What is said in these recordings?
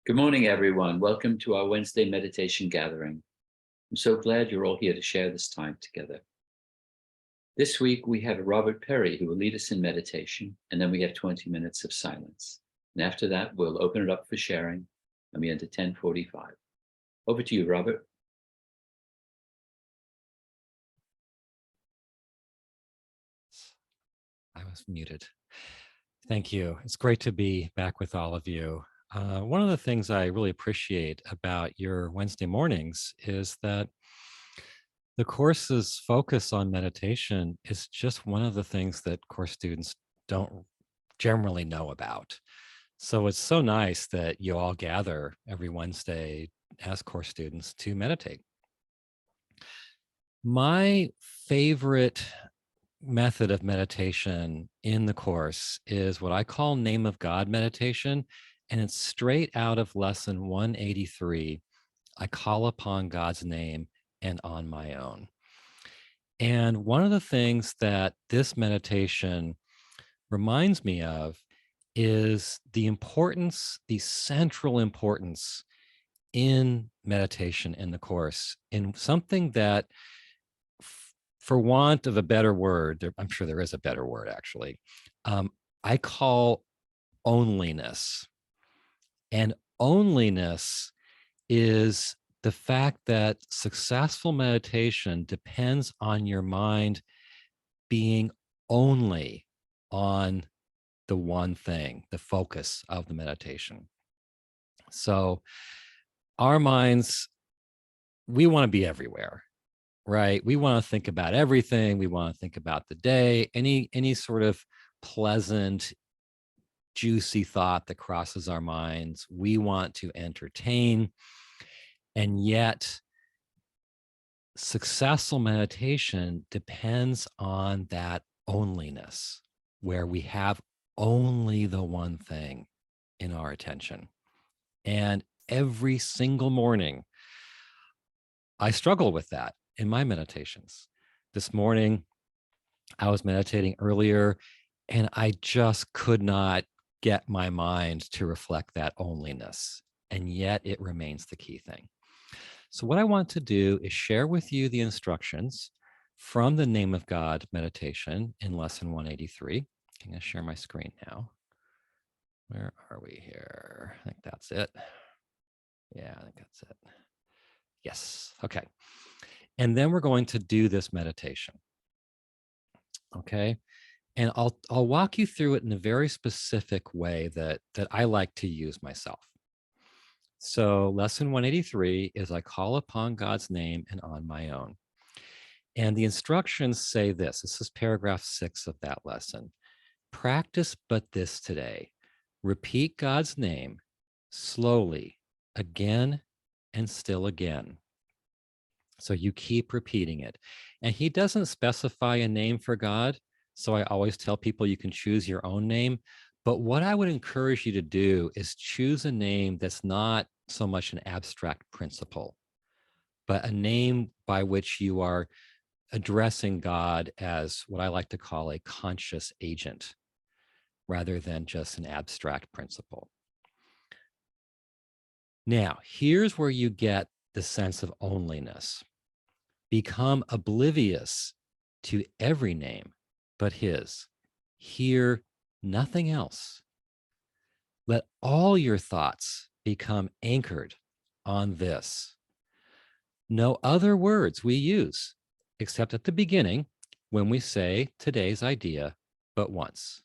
Good morning, everyone. Welcome to our Wednesday meditation gathering. I'm so glad you're all here to share this time together. This week, we have Robert Perry, who will lead us in meditation, and then we have 20 minutes of silence. And after that, we'll open it up for sharing, and we end at 10:45. Over to you, Robert. I was muted. Thank you. It's great to be back with all of you. One of the things I really appreciate about your Wednesday mornings is that the course's focus on meditation is just one of the things that course students don't generally know about. So it's so nice that you all gather every Wednesday as course students to meditate. My favorite method of meditation in the course is what I call name of God meditation. And it's straight out of lesson 183. I call upon God's name and on my own. And one of the things that this meditation reminds me of is the importance, the central importance in meditation in the course, in something that, for want of a better word, I'm sure there is a better word actually, I call onlyness. And onlyness is the fact that successful meditation depends on your mind being only on the one thing, the focus of the meditation. So our minds, we want to be everywhere, right? We want to think about everything. We want to think about the day, any sort of pleasant, juicy thought that crosses our minds. We want to entertain. And yet, successful meditation depends on that onlyness, where we have only the one thing in our attention. And every single morning, I struggle with that in my meditations. This morning, I was meditating earlier, and I just could not get my mind to reflect that onlyness. And yet it remains the key thing. So what I want to do is share with you the instructions from the Name of God meditation in lesson 183. I'm going to share my screen now. Where are we here? I think that's it. Yeah, I think that's it. Yes. Okay. And then we're going to do this meditation. Okay. And I'll walk you through it in a very specific way that I like to use myself. So lesson 183 is I call upon God's name and on my own. And the instructions say this. This is paragraph 6 of that lesson. Practice but this today. Repeat God's name slowly, again and still again. So you keep repeating it. And he doesn't specify a name for God. So I always tell people you can choose your own name. But what I would encourage you to do is choose a name that's not so much an abstract principle, but a name by which you are addressing God as what I like to call a conscious agent, rather than just an abstract principle. Now, here's where you get the sense of onlyness. Become oblivious to every name but his. Hear nothing else. Let all your thoughts become anchored on this. No other words we use except at the beginning when we say today's idea but once.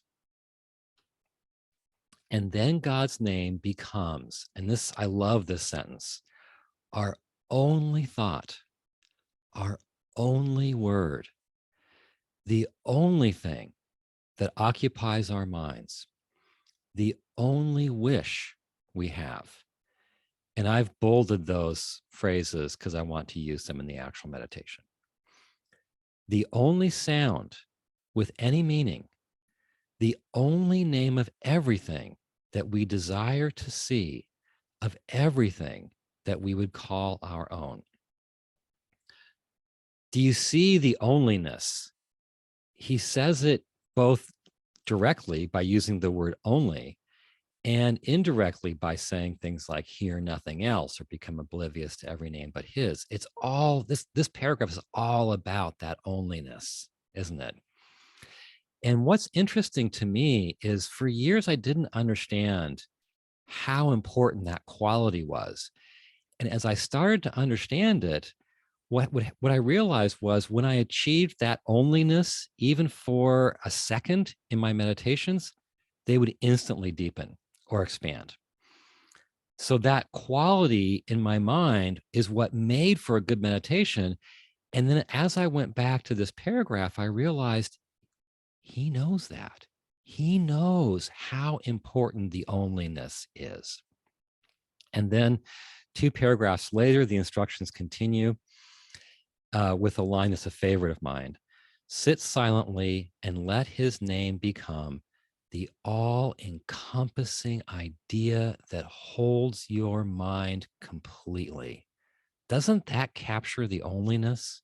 And then God's name becomes, and this, I love this sentence, our only thought, our only word, the only thing that occupies our minds, the only wish we have. And I've bolded those phrases because I want to use them in the actual meditation. The only sound with any meaning, the only name of everything that we desire to see, of everything that we would call our own. Do you see the onlyness? He says it both directly by using the word only, And indirectly by saying things like hear nothing else or become oblivious to every name but his. It's all this paragraph is all about that onlyness, isn't it? And what's interesting to me is for years I didn't understand how important that quality was. And as I started to understand it, what I realized was when I achieved that onlyness, even for a second in my meditations, they would instantly deepen or expand. So that quality in my mind is what made for a good meditation. And then as I went back to this paragraph, I realized he knows that. He knows how important the onlyness is. And then 2 paragraphs later, the instructions continue with a line that's a favorite of mine. Sit silently and let his name become the all-encompassing idea that holds your mind completely. Doesn't that capture the onlyness?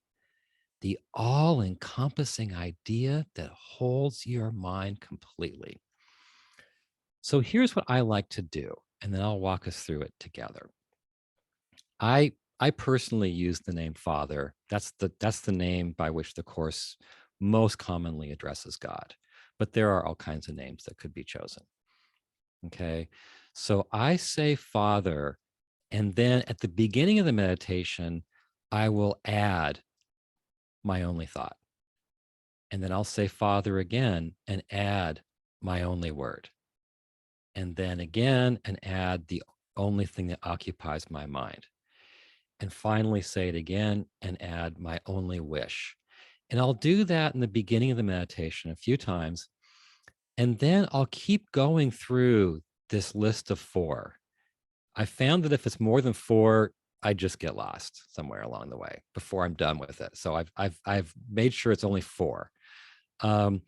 The all-encompassing idea that holds your mind completely. So here's what I like to do, and then I'll walk us through it together. I personally use the name Father. That's the name by which the Course most commonly addresses God. But there are all kinds of names that could be chosen. Okay. So I say Father, and then at the beginning of the meditation, I will add my only thought. And then I'll say Father again and add my only word. And then again and add the only thing that occupies my mind. And finally say it again and add my only wish. And I'll do that in the beginning of the meditation a few times. And then I'll keep going through this list of 4. I found that if it's more than 4, I just get lost somewhere along the way before I'm done with it. So I've made sure it's only 4. And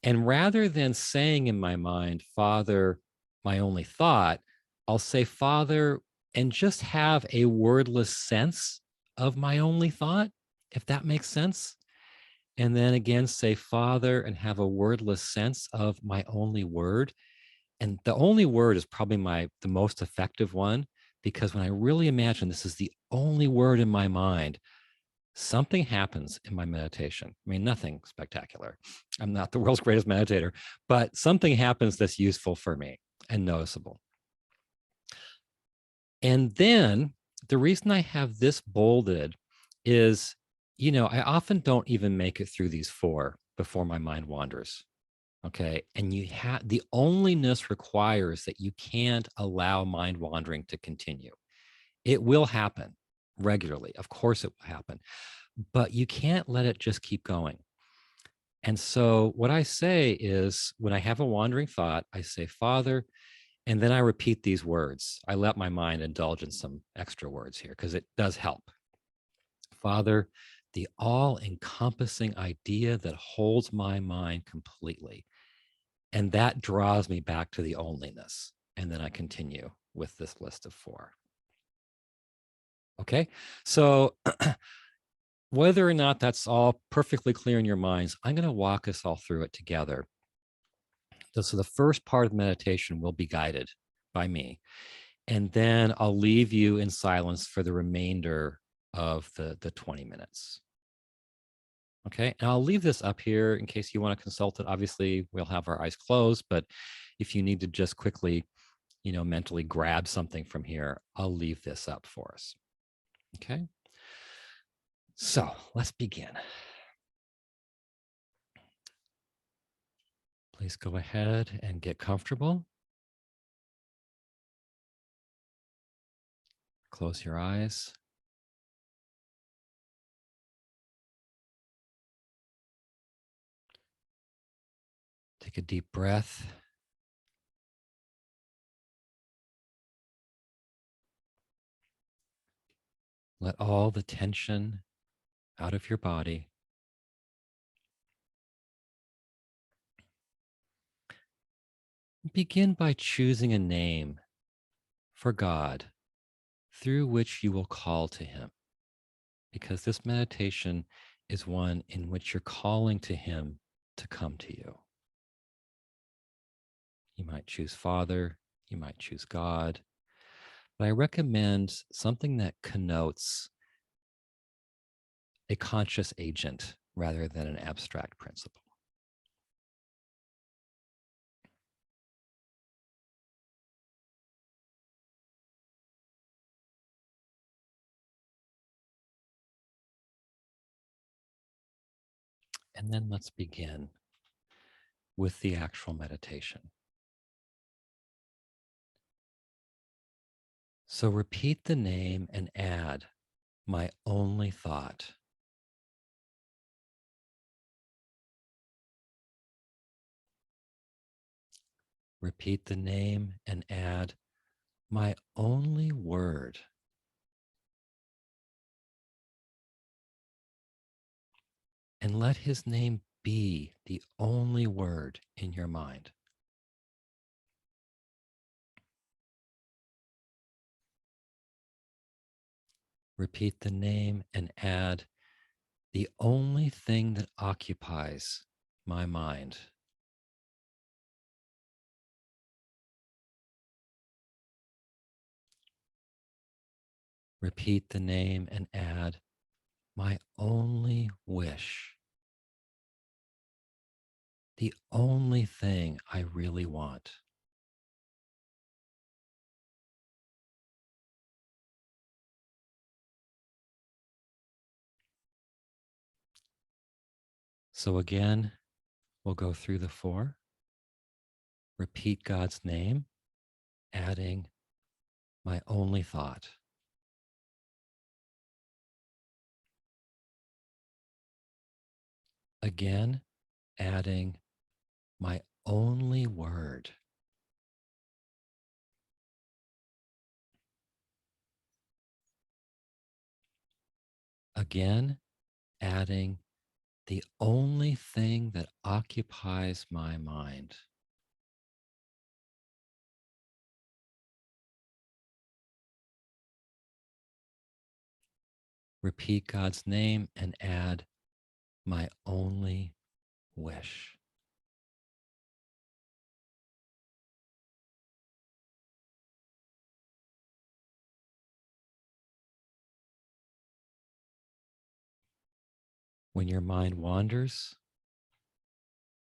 rather than saying in my mind, Father, my only thought, I'll say Father and just have a wordless sense of my only thought, if that makes sense. And then again, say Father and have a wordless sense of my only word. And the only word is probably the most effective one, because when I really imagine this is the only word in my mind, something happens in my meditation. I mean, nothing spectacular. I'm not the world's greatest meditator, but something happens that's useful for me and noticeable. And then the reason I have this bolded is, I often don't even make it through these 4 before my mind wanders. Okay. And the onlyness requires that you can't allow mind wandering to continue. It will happen regularly. Of course, it will happen, but you can't let it just keep going. And so what I say is when I have a wandering thought, I say, Father, and then I repeat these words. I let my mind indulge in some extra words here because it does help. Father, the all-encompassing idea that holds my mind completely. And that draws me back to the onlyness. And then I continue with this list of 4. Okay. So whether or not that's all perfectly clear in your minds, I'm going to walk us all through it together. So the first part of meditation will be guided by me. And then I'll leave you in silence for the remainder of the 20 minutes. Okay. And I'll leave this up here in case you want to consult it. Obviously, we'll have our eyes closed, but if you need to just quickly, mentally grab something from here, I'll leave this up for us. Okay. So let's begin. Please go ahead and get comfortable. Close your eyes. Take a deep breath. Let all the tension out of your body. Begin by choosing a name for God through which you will call to him, because this meditation is one in which you're calling to him to come to you. You might choose Father, You might choose God, but I recommend something that connotes a conscious agent rather than an abstract principle. And then let's begin with the actual meditation. So repeat the name and add my only thought. Repeat the name and add my only word. And let his name be the only word in your mind. Repeat the name and add the only thing that occupies my mind. Repeat the name and add my only wish. The only thing I really want. So again, we'll go through the four. Repeat God's name, adding my only thought. Again, adding my only word. Again, adding the only thing that occupies my mind. Repeat God's name and add my only wish. When your mind wanders,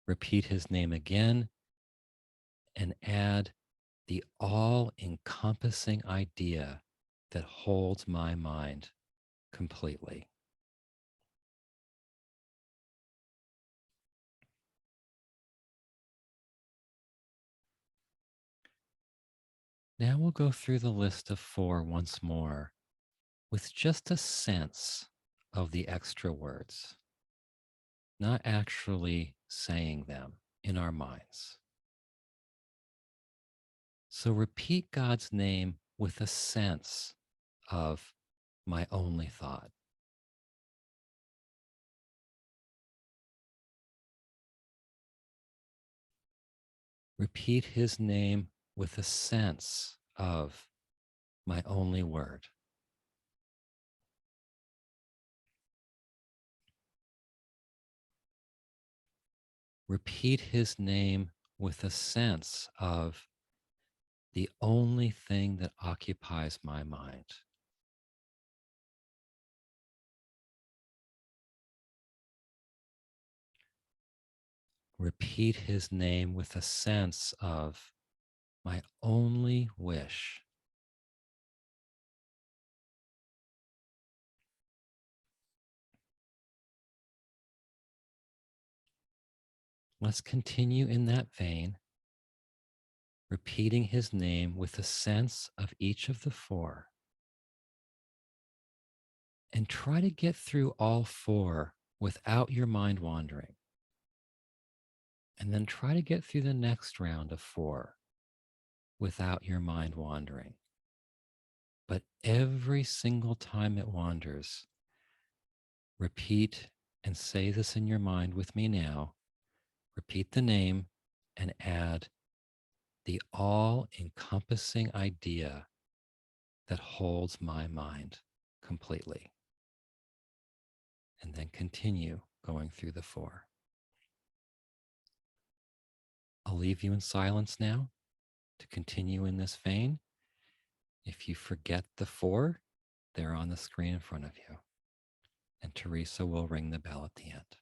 repeat his name again and add the all encompassing idea that holds my mind completely. Now we'll go through the list of four once more with just a sense of the extra words, not actually saying them in our minds. So repeat God's name with a sense of my only thought. Repeat his name with a sense of my only word. Repeat his name with a sense of the only thing that occupies my mind. Repeat his name with a sense of my only wish. Let's continue in that vein, repeating his name with a sense of each of the four. And try to get through all four without your mind wandering. And then try to get through the next round of four without your mind wandering. But every single time it wanders, repeat and say this in your mind with me now. Repeat the name and add the all encompassing idea that holds my mind completely. And then continue going through the four. I'll leave you in silence now. to continue in this vein. If you forget the 4, they're on the screen in front of you. And Teresa will ring the bell at the end.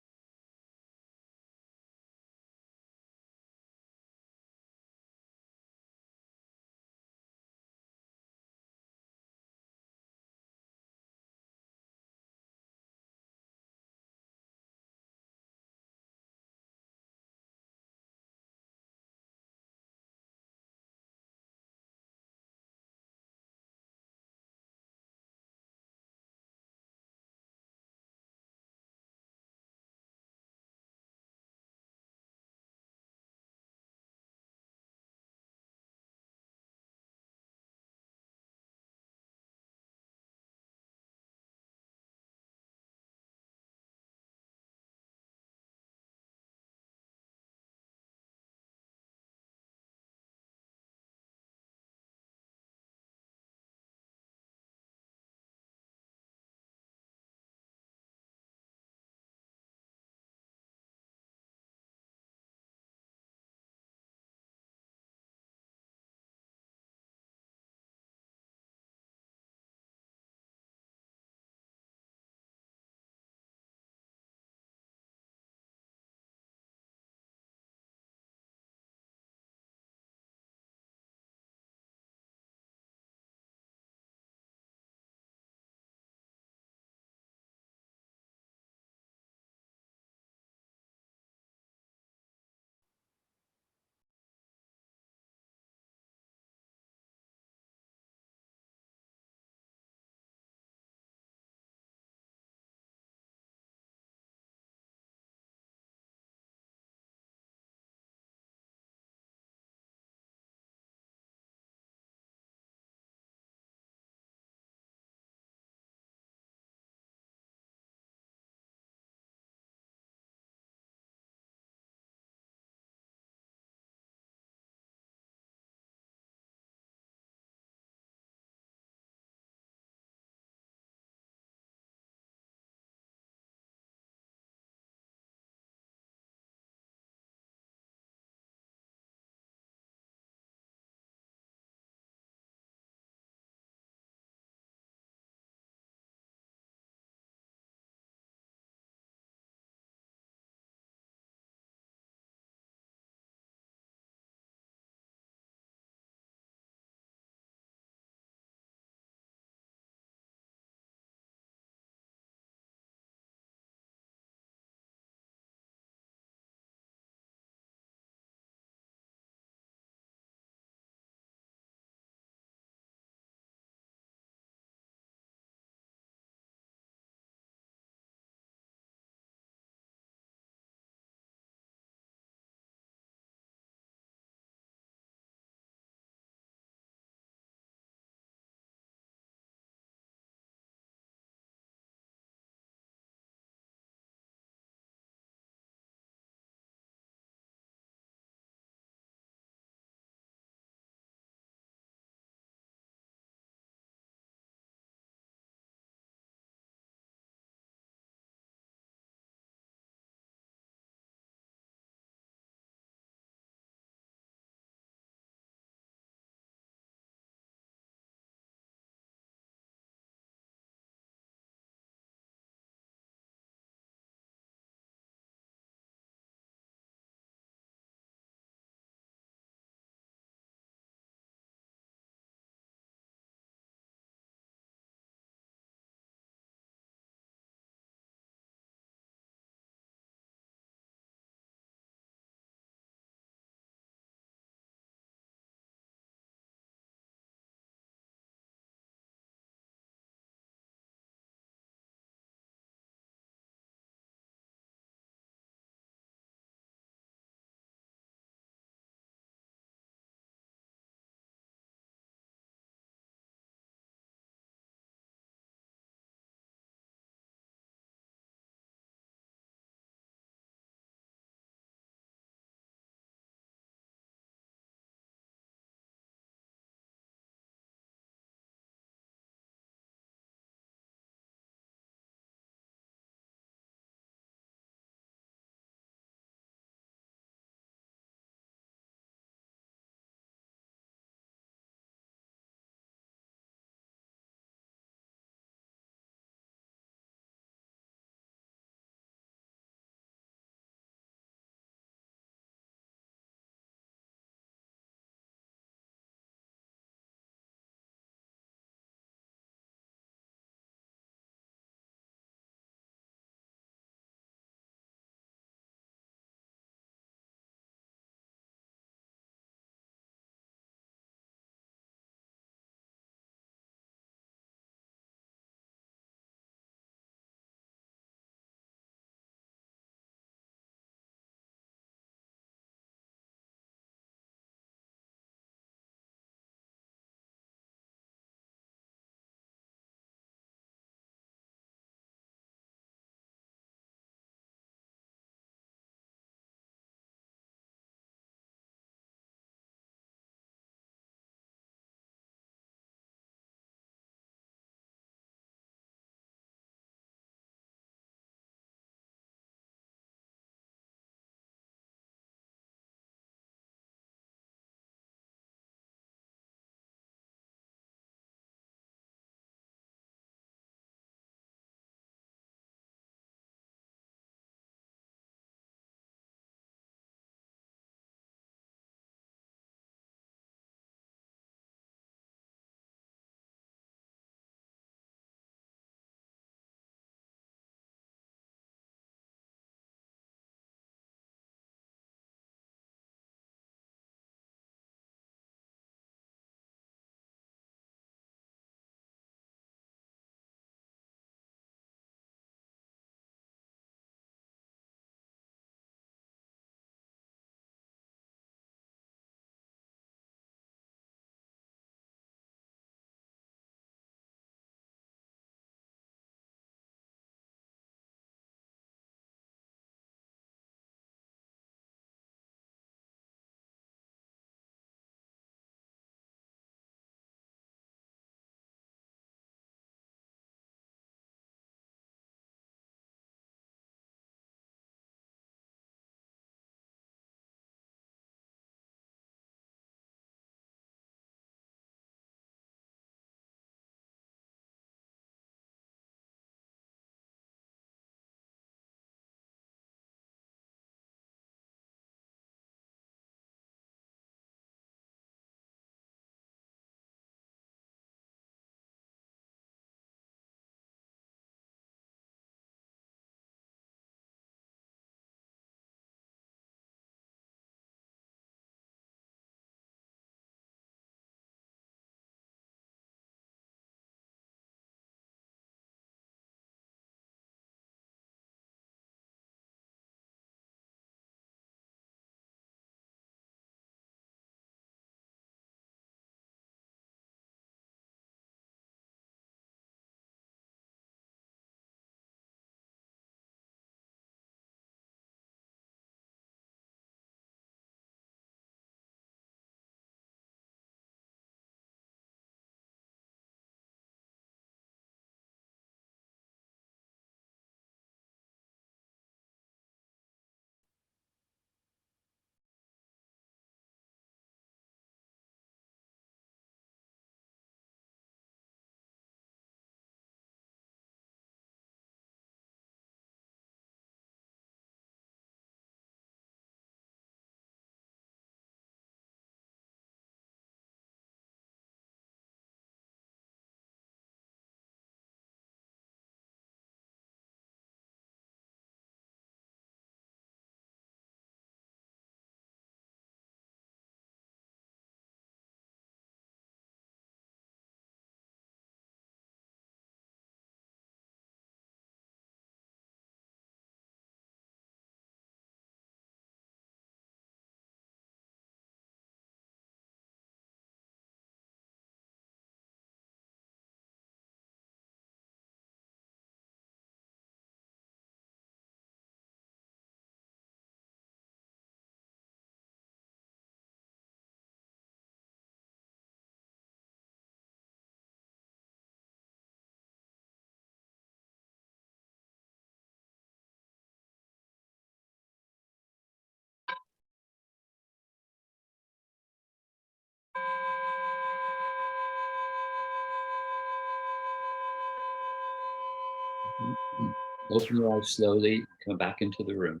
Open your eyes slowly, come back into the room.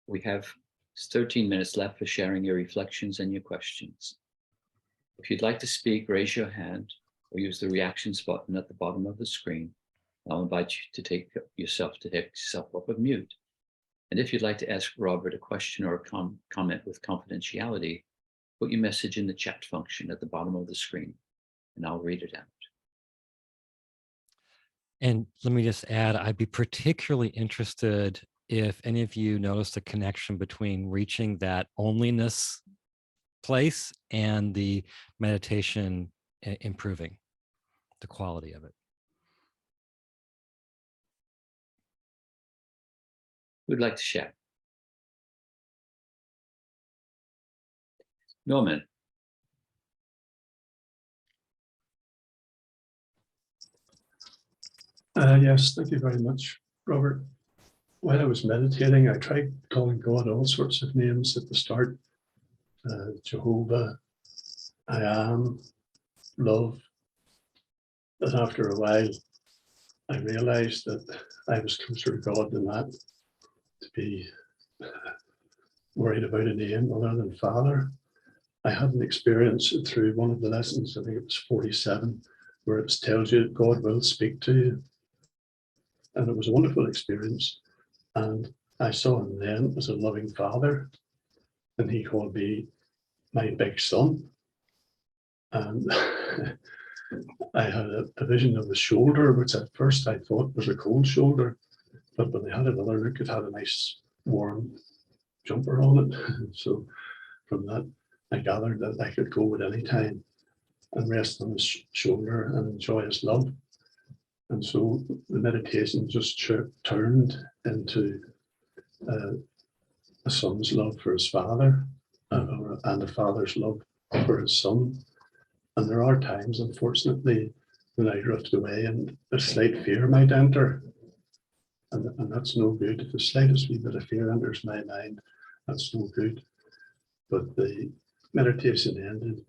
We have 13 minutes left for sharing your reflections and your questions. If you'd like to speak, raise your hand or use the reactions button at the bottom of the screen. I'll invite you to take yourself off of mute. And if you'd like to ask Robert a question or a comment with confidentiality, put your message in the chat function at the bottom of the screen, and I'll read it out. And let me just add, I'd be particularly interested if any of you noticed a connection between reaching that onlyness place and the meditation improving the quality of it. Who'd like to share? Norman. Yes, thank you very much, Robert. While I was meditating, I tried calling God all sorts of names at the start. Jehovah, I am, love. But after a while, I realized that I was closer to God than that, to be worried about a name other than Father. I had an experience through one of the lessons, I think it was 47, where it tells you that God will speak to you. And it was a wonderful experience. And I saw him then as a loving father, and he called me my big son. And I had a vision of the shoulder, which at first I thought was a cold shoulder, but when I had another look, it had a nice warm jumper on it. So from that, I gathered that I could go at any time and rest on his shoulder and enjoy his love. And so the meditation just turned into a son's love for his father and a father's love for his son. And there are times, unfortunately, when I drift away and a slight fear might enter. And that's no good. If the slightest wee bit of fear enters my mind, that's no good. But the meditation ended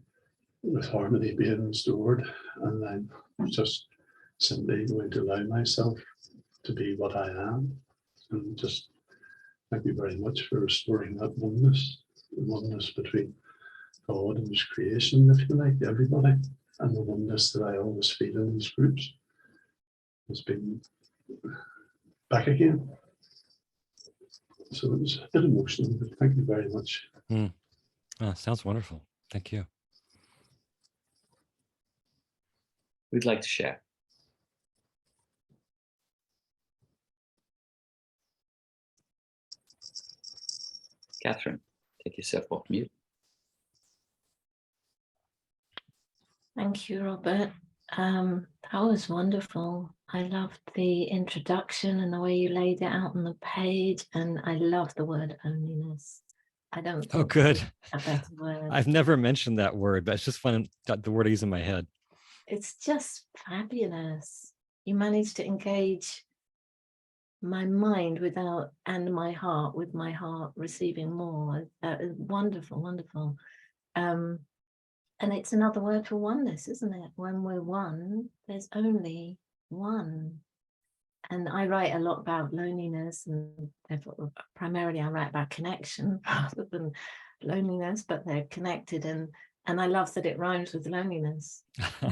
with harmony being restored, and I'm just simply going to allow myself to be what I am. And just thank you very much for restoring that oneness, the oneness between God and his creation, if you like, everybody, and the oneness that I always feel in these groups. It's been back again. So it was a bit emotional, but thank you very much. Sounds wonderful. Thank you. Who'd like to share? Catherine, take yourself off mute. Thank you, Robert. That was wonderful. I loved the introduction and the way you laid it out on the page, and I love the word loneliness. I don't. Oh, good. A better word. I've never mentioned that word, but it's just fun. Got the word I use in my head. It's just fabulous. You managed to engage my mind without, and my heart, with my heart receiving more. Wonderful, wonderful. And it's another word for oneness, isn't it? When we're one, there's only one. And I write a lot about loneliness, and therefore, primarily I write about connection rather than loneliness, but they're connected. And I love that it rhymes with loneliness.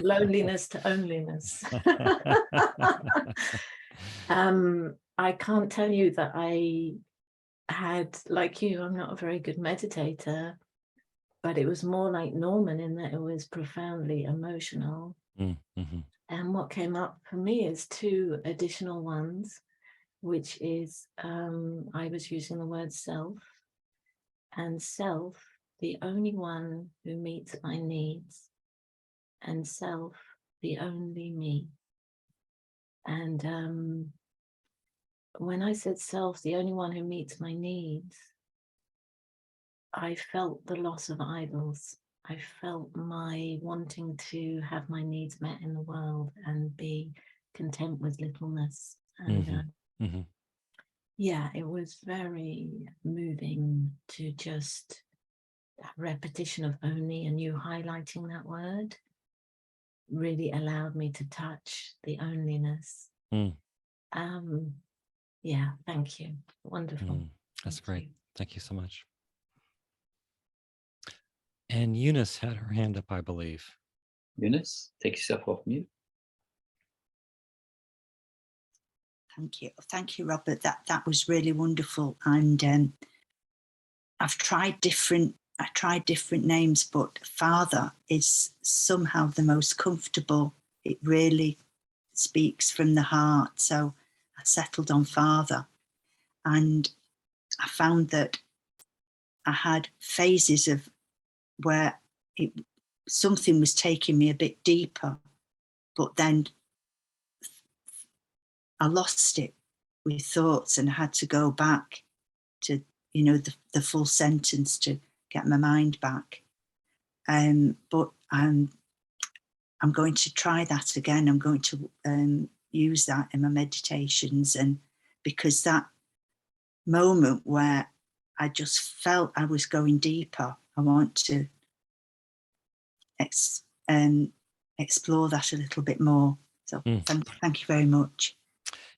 Loneliness to onlyness. I can't tell you that I had, like you, I'm not a very good meditator, but it was more like Norman in that it was profoundly emotional. Mm-hmm. And what came up for me is two additional ones, which is I was using the word self, and self, the only one who meets my needs, and self, the only me. And when I said self, the only one who meets my needs, I felt the loss of idols. I felt my wanting to have my needs met in the world and be content with littleness. And yeah, it was very moving to just that repetition of only, and you highlighting that word really allowed me to touch the onlyness. Yeah, thank you. Wonderful. That's Thank great. you. Thank you so much. And Eunice had her hand up, I believe. Eunice, take yourself off mute. Thank you, Robert. That was really wonderful. And I tried different names, but Father is somehow the most comfortable. It really speaks from the heart. So I settled on Father, and I found that I had phases of where something was taking me a bit deeper, but then I lost it with thoughts and I had to go back to, the full sentence to get my mind back. But I'm going to try that again. I'm going to use that in my meditations, and because that moment where I just felt I was going deeper, I want to explore that a little bit more. So thank you very much.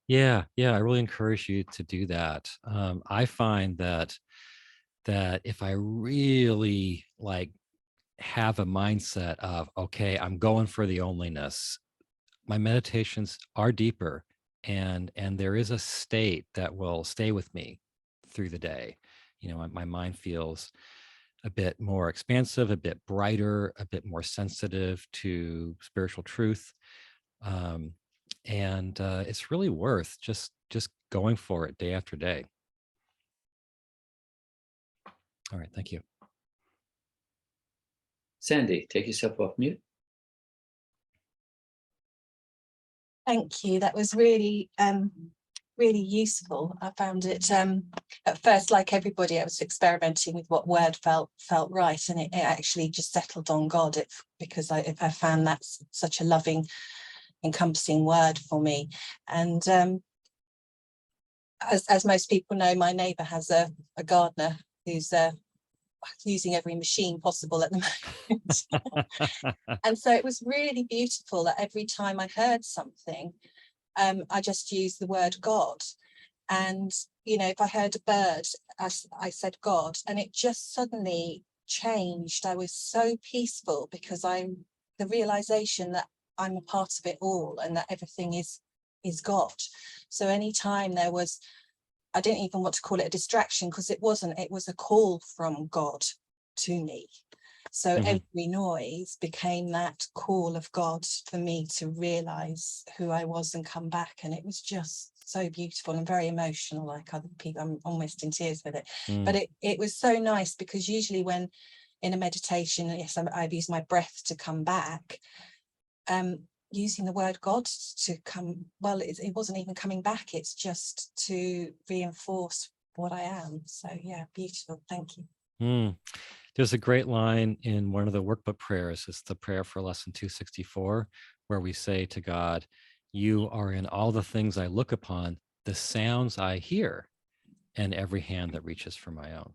Yeah, I really encourage you to do that. I find that if I really have a mindset of, okay, I'm going for the onlyness, my meditations are deeper, and there is a state that will stay with me through the day. My mind feels a bit more expansive, a bit brighter, a bit more sensitive to spiritual truth. And it's really worth just going for it day after day. All right, thank you. Sandy, take yourself off mute. Thank you. That was really, really useful. I found it at first, like everybody, I was experimenting with what word felt right, and it actually just settled on God. Because I found that's such a loving, encompassing word for me. And as most people know, my neighbour has a gardener who's using every machine possible at the moment. And so it was really beautiful that every time I heard something, I just used the word God. And, if I heard a bird, I said God, and it just suddenly changed. I was so peaceful because the realization that I'm a part of it all and that everything is God. So anytime there was, I didn't even want to call it a distraction, because it wasn't, it was a call from God to me. So every noise became that call of God for me to realize who I was and come back. And it was just so beautiful and very emotional, like other people. I'm almost in tears with it. But it was so nice, because usually when in a meditation, yes, I've used my breath to come back. Using the word God to come, well, it wasn't even coming back. It's just to reinforce what I am. So yeah, beautiful. Thank you. There's a great line in one of the workbook prayers. It's the prayer for lesson 264, where we say to God, "You are in all the things I look upon, the sounds I hear, and every hand that reaches for my own."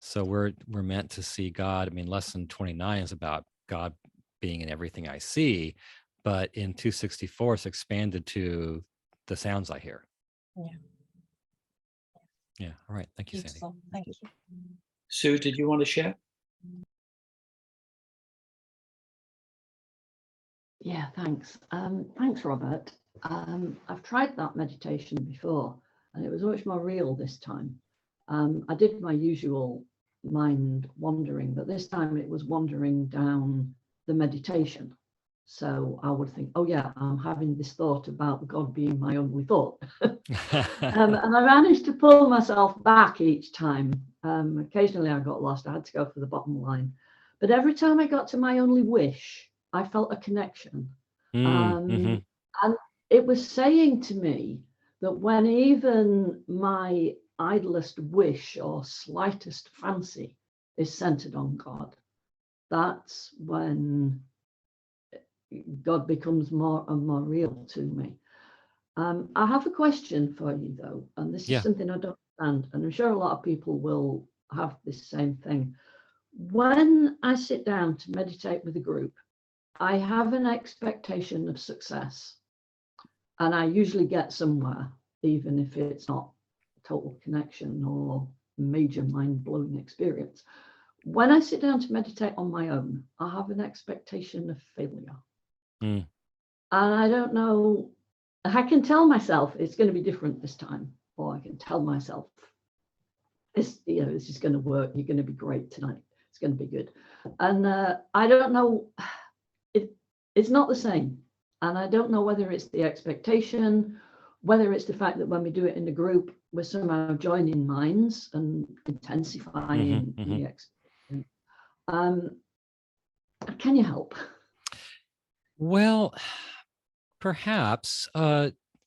So we're meant to see God. I mean, lesson 29 is about God being in everything I see, but in 264 it's expanded to the sounds I hear. Yeah. All right. Thank you, Beautiful. Sandy. Thank you. Sue, did you want to share? Yeah, thanks. Thanks, Robert. I've tried that meditation before, and it was much more real this time. I did my usual mind wandering, but this time it was wandering down the meditation. So I would think, oh yeah, I'm having this thought about God being my only thought. And I managed to pull myself back each time. Occasionally I got lost. I had to go for the bottom line. But every time I got to my only wish, I felt a connection. And it was saying to me that when even my idlest wish or slightest fancy is centered on God, that's when God becomes more and more real to me. I have a question for you, though, and this is something I don't understand, and I'm sure a lot of people will have this same thing. When I sit down to meditate with a group, I have an expectation of success. And I usually get somewhere, even if it's not total connection or major mind-blowing experience. When I sit down to meditate on my own, I have an expectation of failure. Mm. And I don't know, I can tell myself it's going to be different this time, or I can tell myself this is going to work. You're going to be great tonight. It's going to be good. And I don't know, it's not the same. And I don't know whether it's the expectation, whether it's the fact that when we do it in the group, we're somehow joining minds and intensifying the experience. Can you help? Well, perhaps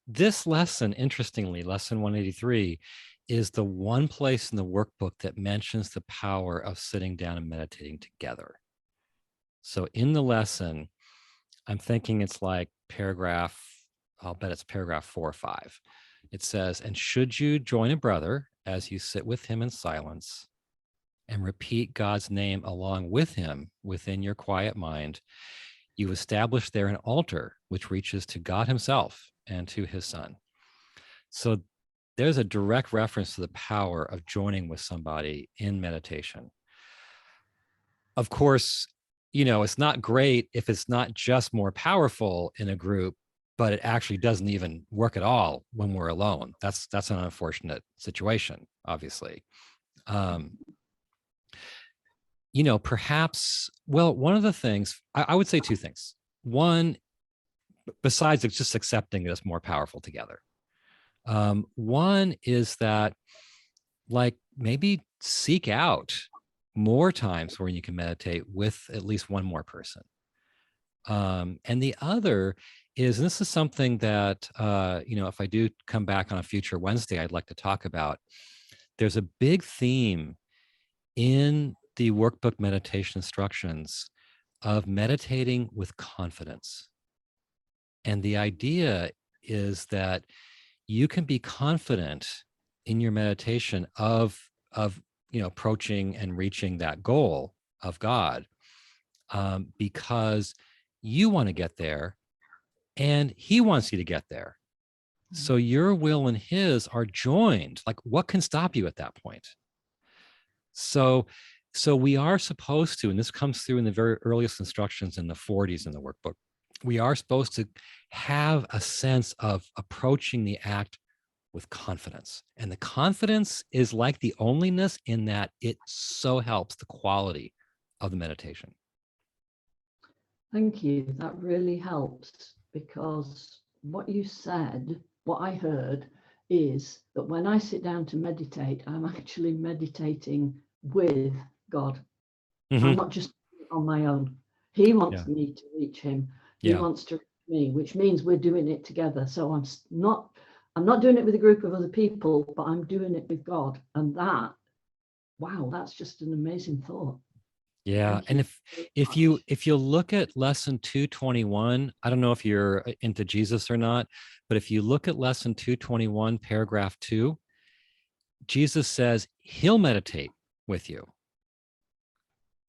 this lesson, interestingly, lesson 183, is the one place in the workbook that mentions the power of sitting down and meditating together. So in the lesson, I'm thinking it's like paragraph, I'll bet it's paragraph 4 or 5. It says, and should you join a brother as you sit with him in silence and repeat God's name along with him within your quiet mind, you establish there an altar which reaches to God himself and to his son. So there's a direct reference to the power of joining with somebody in meditation. Of course, it's not great if it's not just more powerful in a group, but it actually doesn't even work at all when we're alone. That's an unfortunate situation, obviously. Perhaps, well, one of the things, I would say 2 things. One, besides just accepting it as more powerful together. One is that, like, maybe seek out more times where you can meditate with at least one more person. And the other is, and this is something that, if I do come back on a future Wednesday, I'd like to talk about. There's a big theme in the workbook meditation instructions of meditating with confidence. And the idea is that you can be confident in your meditation of approaching and reaching that goal of God, because you want to get there and he wants you to get there. So your will and his are joined. Like, what can stop you at that point? So we are supposed to, and this comes through in the very earliest instructions in the 40s in the workbook, we are supposed to have a sense of approaching the act with confidence. And the confidence is like the onlyness in that it so helps the quality of the meditation. Thank you. That really helps, because what you said, what I heard, is that when I sit down to meditate, I'm actually meditating with God. I'm not just on my own. He wants me to reach him. He wants to reach me, which means we're doing it together. So I'm not doing it with a group of other people, but I'm doing it with God. And that's just an amazing thought. Yeah. And if you look at lesson 221, I don't know if you're into Jesus or not, but if you look at lesson 221, paragraph 2, Jesus says he'll meditate with you.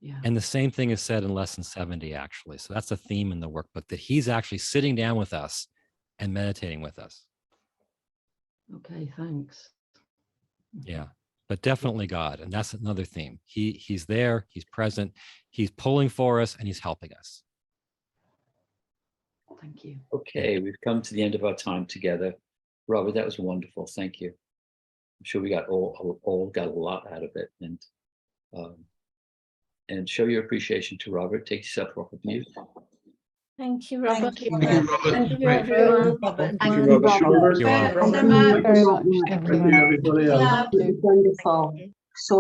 Yeah. And the same thing is said in lesson 70, actually. So that's a theme in the workbook, that he's actually sitting down with us and meditating with us. Okay, thanks. Yeah, but definitely God. And that's another theme. He's there, he's present, he's pulling for us, and he's helping us. Thank you. Okay, we've come to the end of our time together. Robert, that was wonderful. Thank you. I'm sure we got all got a lot out of it. And show your appreciation to Robert. Take yourself off of mute. Thank you, Robert. Thank you, Thank you, Robert. Thank you, everyone. Robert. Thank you, Robert. You're welcome. Thank you very much, Thank everyone. you, everybody else. Wonderful. So